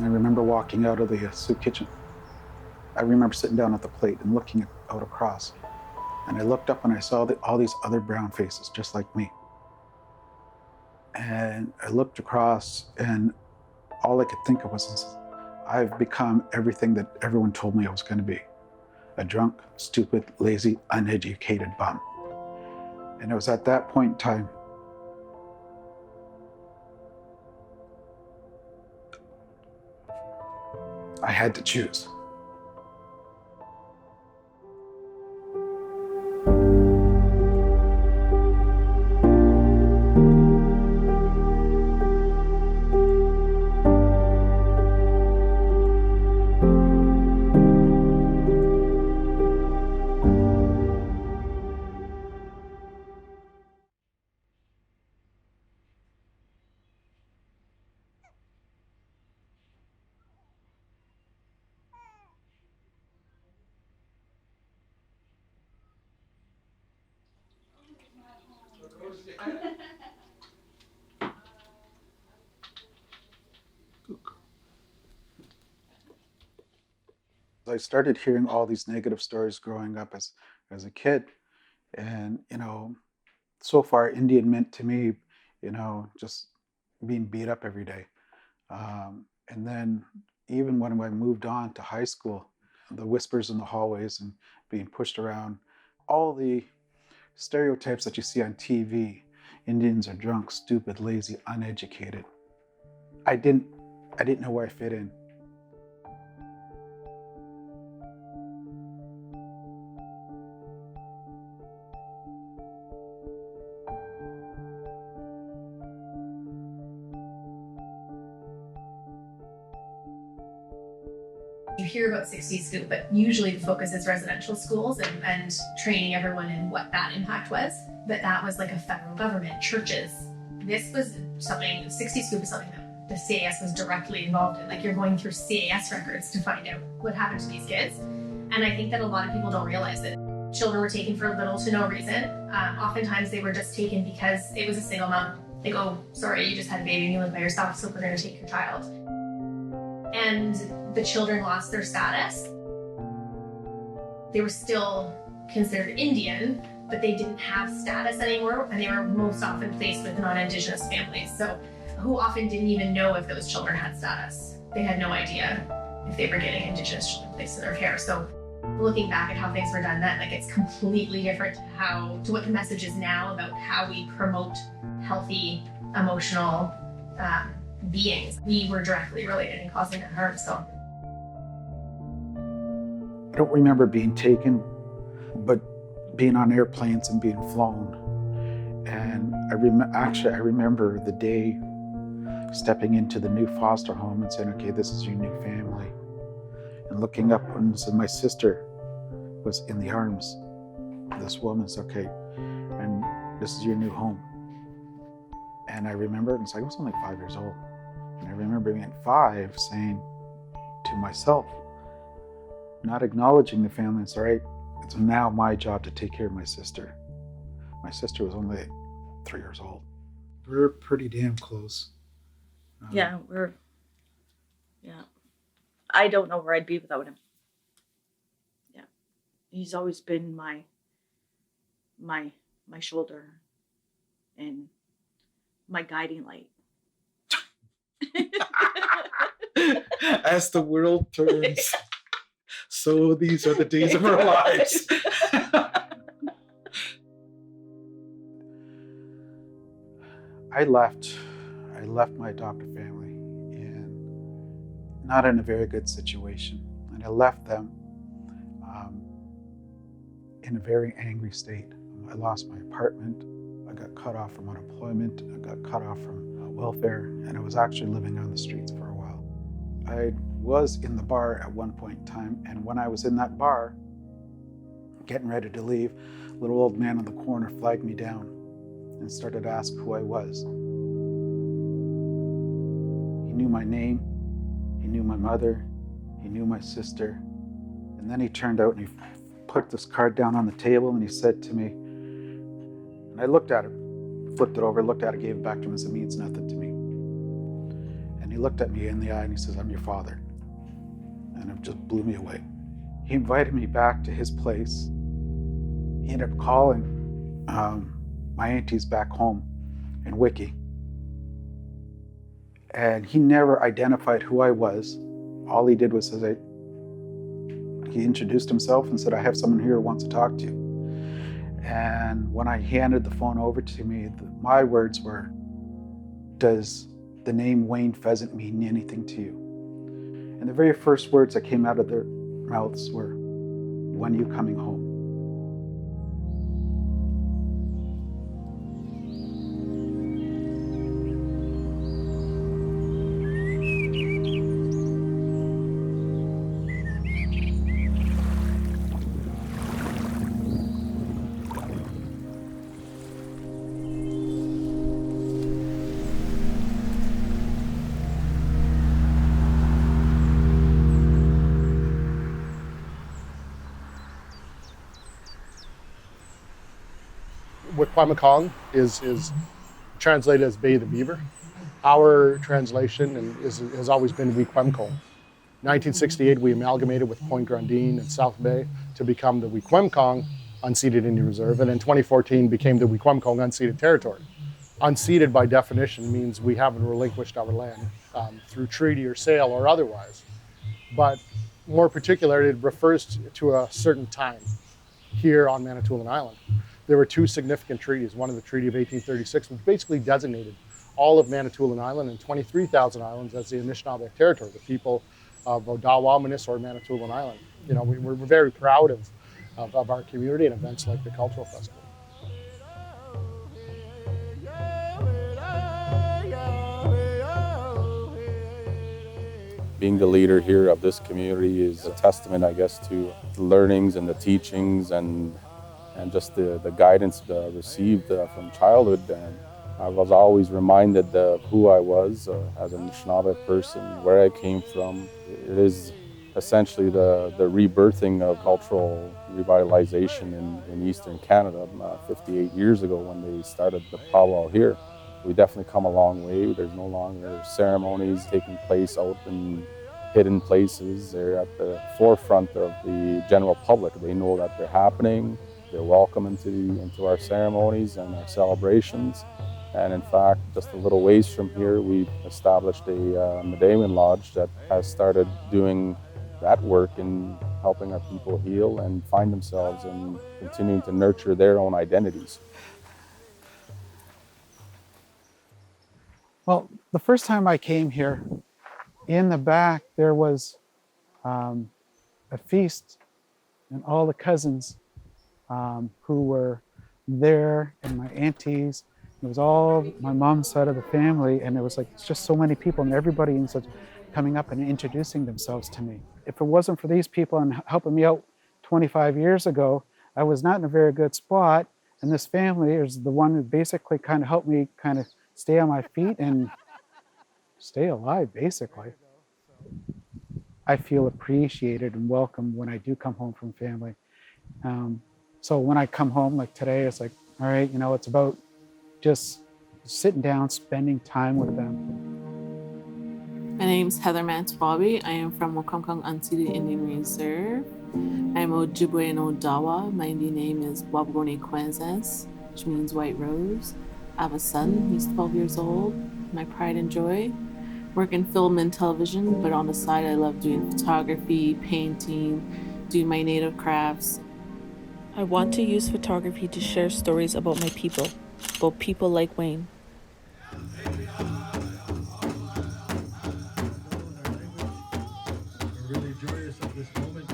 And I remember walking out of the soup kitchen. I remember sitting down at the plate and looking out across. And I looked up and I saw all these other brown faces just like me. And I looked across and all I could think of was, I've become everything that everyone told me I was going to be. A drunk, stupid, lazy, uneducated bum. And it was at that point in time I had to choose. I started hearing all these negative stories growing up as a kid. And, so far Indian meant to me, just being beat up every day. And then even when I moved on to high school, the whispers in the hallways and being pushed around, all the stereotypes that you see on TV, Indians are drunk, stupid, lazy, uneducated. I didn't know where I fit in. You hear about 60s Scoop, but usually the focus is residential schools and training everyone in what that impact was. But that was like a federal government, churches. This was something, 60s Scoop is something that the CAS was directly involved in. Like, you're going through CAS records to find out what happened to these kids. And I think that a lot of people don't realize that children were taken for little to no reason. Oftentimes they were just taken because it was a single mom. They go, sorry, you just had a baby and you live by yourself, so we're going to take your child. And the children lost their status. They were still considered Indian, but they didn't have status anymore, and they were most often placed with non-Indigenous families, so who often didn't even know if those children had status. They had no idea if they were getting Indigenous children placed in their care. So looking back at how things were done then, like, it's completely different to what the message is now about how we promote healthy, emotional beings. We were directly related in causing that harm, so. I don't remember being taken, but being on airplanes and being flown. And I remember the day stepping into the new foster home and saying, okay, this is your new family. And looking up and so my sister was in the arms of this woman. It's okay, and this is your new home. And I remember, and it's like, I was only 5 years old. And I remember being at 5 saying to myself, not acknowledging the family, it's all right, it's now my job to take care of my sister. My sister was only 3 years old. We're pretty damn close. Yeah. I don't know where I'd be without him. Yeah. He's always been my shoulder and my guiding light. As the world turns, so these are the days of our lives. I left my adoptive family not in a very good situation. And I left them in a very angry state. I lost my apartment. I got cut off from unemployment. I got cut off from welfare. And I was actually living on the streets for a while. I was in the bar at one point in time. And when I was in that bar, getting ready to leave, a little old man on the corner flagged me down and started to ask who I was. He knew my name. He knew my mother, he knew my sister, and then he turned out and he put this card down on the table and he said to me, and I looked at it, flipped it over, looked at it, gave it back to him and said, it means nothing to me. And And he looked at me in the eye and he says, "I'm your father." And it just blew me away. He invited me back to his place. He ended up calling my aunties back home in Wiki. And he never identified who I was. All he did was say, he introduced himself and said, "I have someone here who wants to talk to you." And when I handed the phone over to me, my words were, "Does the name Wayne Pheasant mean anything to you?" And the very first words that came out of their mouths were, "When are you coming home?" Wiikwemkoong is translated as Bay the Beaver. Our translation has always been Wiikwemkoong. 1968, we amalgamated with Point Grandine and South Bay to become the Wiikwemkoong Unceded Indian Reserve, and in 2014 became the Wiikwemkoong Unceded Territory. Unceded by definition means we haven't relinquished our land through treaty or sale or otherwise. But more particularly, it refers to a certain time here on Manitoulin Island. There were two significant treaties. One of the Treaty of 1836, which basically designated all of Manitoulin Island and 23,000 islands as the Anishinaabe territory, the people of Odawa, Manissor, Manitoulin Island. You know, we're very proud of our community and events like the Cultural Festival. Being the leader here of this community is a testament, I guess, to the learnings and the teachings and just the guidance received from childhood. And I was always reminded of who I was as an Anishinaabe person, where I came from. It is essentially the rebirthing of cultural revitalization in Eastern Canada 58 years ago when they started the powwow here. We definitely come a long way. There's no longer ceremonies taking place out in hidden places. They're at the forefront of the general public. They know that they're happening. They're welcome into our ceremonies and our celebrations. And in fact, just a little ways from here, we've established a Medaiwan Lodge that has started doing that work in helping our people heal and find themselves and continuing to nurture their own identities. Well, the first time I came here, in the back there was a feast, and all the cousins who were there, and my aunties. It was all my mom's side of the family, and it was like just so many people, and everybody in such coming up and introducing themselves to me. If it wasn't for these people and helping me out 25 years ago, I was not in a very good spot. And this family is the one who basically kind of helped me kind of stay on my feet and stay alive, basically. I feel appreciated and welcome when I do come home from family. So when I come home, like today, it's like, all right, you know, it's about just sitting down, spending time with them. My name's Heather Manitowabi. I am from Wiikwemkoong Unceded Indian Reserve. I'm Ojibwe and Odawa. My Indian name is Wiikwemkoong, which means white rose. I have a son, he's 12 years old. My pride and joy. Work in film and television, but on the side I love doing photography, painting, doing my native crafts. I want to use photography to share stories about my people, about people like Wayne. Really joyous at this moment.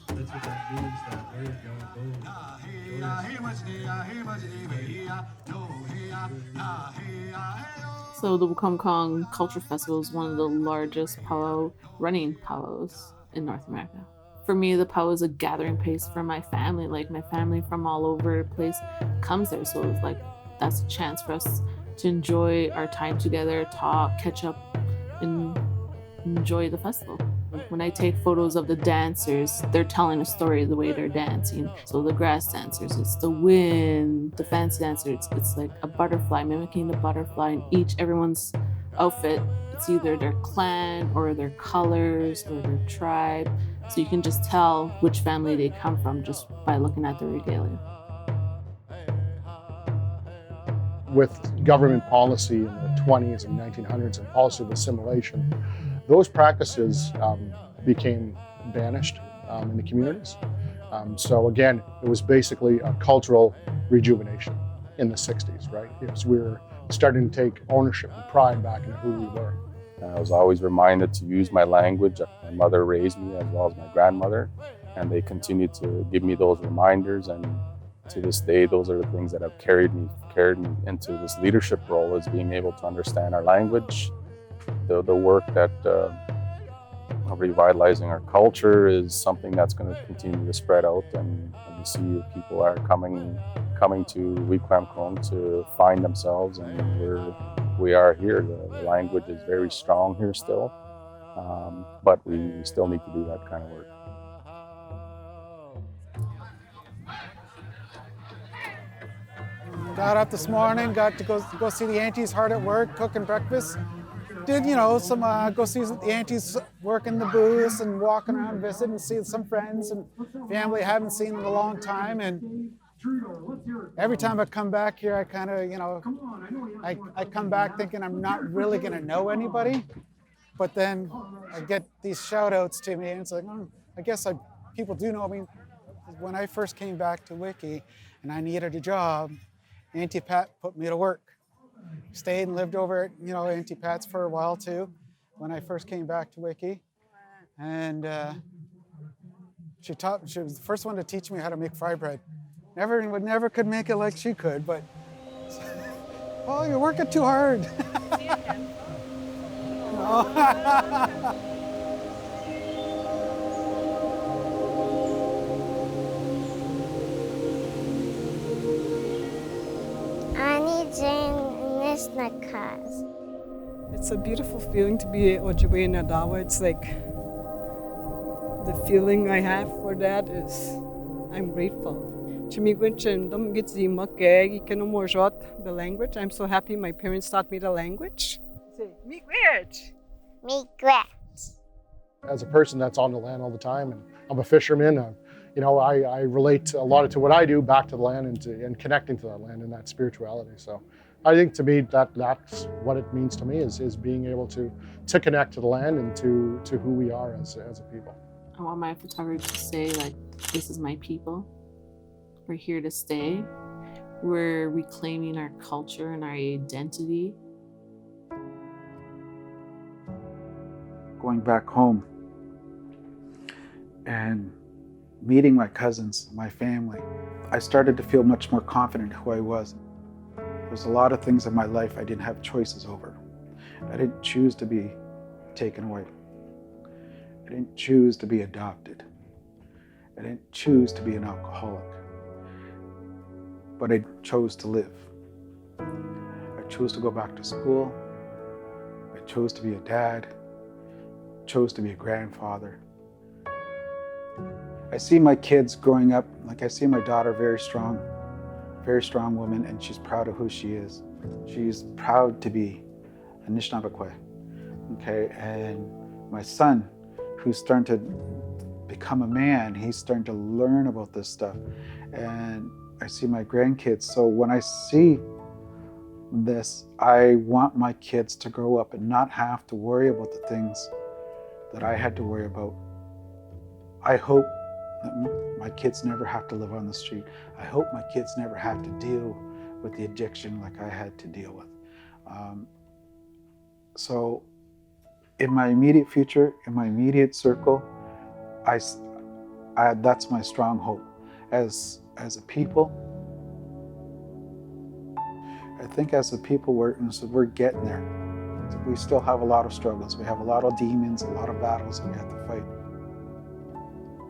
That's what that means, that word, So the Wiikwemkoong Culture Festival is one of the largest running powwows in North America. For me, the powwow is a gathering place for my family. Like my family from all over the place comes there. So it's like, that's a chance for us to enjoy our time together, talk, catch up, and enjoy the festival. When I take photos of the dancers, they're telling a story the way they're dancing. So the grass dancers, it's the wind, the fancy dancers, it's like a butterfly, mimicking the butterfly, and everyone's outfit, it's either their clan or their colors or their tribe. So you can just tell which family they come from just by looking at their regalia. With government policy in the 20s and 1900s and policy of assimilation, those practices became banished in the communities. So again, it was basically a cultural rejuvenation in the 60s, right? Because we were starting to take ownership and pride back in who we were. I was always reminded to use my language. My mother raised me as well as my grandmother, and they continue to give me those reminders. And to this day, those are the things that have carried me into this leadership role, is being able to understand our language. The work that of revitalizing our culture is something that's going to continue to spread out, and you see people are coming to Wiikwemkoong to find themselves, and we are here. The language is very strong here still, but we still need to do that kind of work. Got up this morning, got to go see the aunties hard at work, cooking breakfast. Did, some go see the aunties working the booths and walking around, visiting, see some friends and family I haven't seen in a long time. And every time I come back here, I kind of, I come back thinking I'm not really going to know anybody. But then I get these shout outs to me, and it's like, I guess people do know me. When I first came back to Wiki and I needed a job, Auntie Pat put me to work. Stayed and lived over at, Auntie Pat's for a while too, when I first came back to Wiki. And she was the first one to teach me how to make fry bread. Never could make it like she could, but, oh, you're working too hard. It's a beautiful feeling to be Ojibwe in Adawa. It's like the feeling I have for that is I'm grateful. The language. I'm so happy my parents taught me the language. Say, Miigwech. As a person that's on the land all the time, and I'm a fisherman, I relate a lot to what I do back to the land and connecting to that land and that spirituality. So I think to me that's what it means to me is being able to connect to the land and to who we are as a people. I want my photographer to say, like, this is my people. We're here to stay. We're reclaiming our culture and our identity. Going back home and meeting my cousins, my family, I started to feel much more confident in who I was. There's a lot of things in my life I didn't have choices over. I didn't choose to be taken away. I didn't choose to be adopted. I didn't choose to be an alcoholic. But I chose to live. I chose to go back to school. I chose to be a dad. I chose to be a grandfather. I see my kids growing up, like I see my daughter very strong woman, and she's proud of who she is. She's proud to be Anishinaabe, okay? And my son, who's starting to become a man, he's starting to learn about this stuff. And I see my grandkids. So when I see this, I want my kids to grow up and not have to worry about the things that I had to worry about. I hope that my kids never have to live on the street. I hope my kids never have to deal with the addiction like I had to deal with. So in my immediate future, in my immediate circle, that's my strong hope. As a people, I think as a people, we're getting there. We still have a lot of struggles. We have a lot of demons, a lot of battles that we have to fight.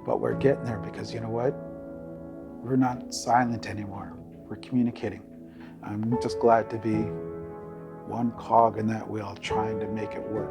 But we're getting there because you know what? We're not silent anymore. We're communicating. I'm just glad to be one cog in that wheel trying to make it work.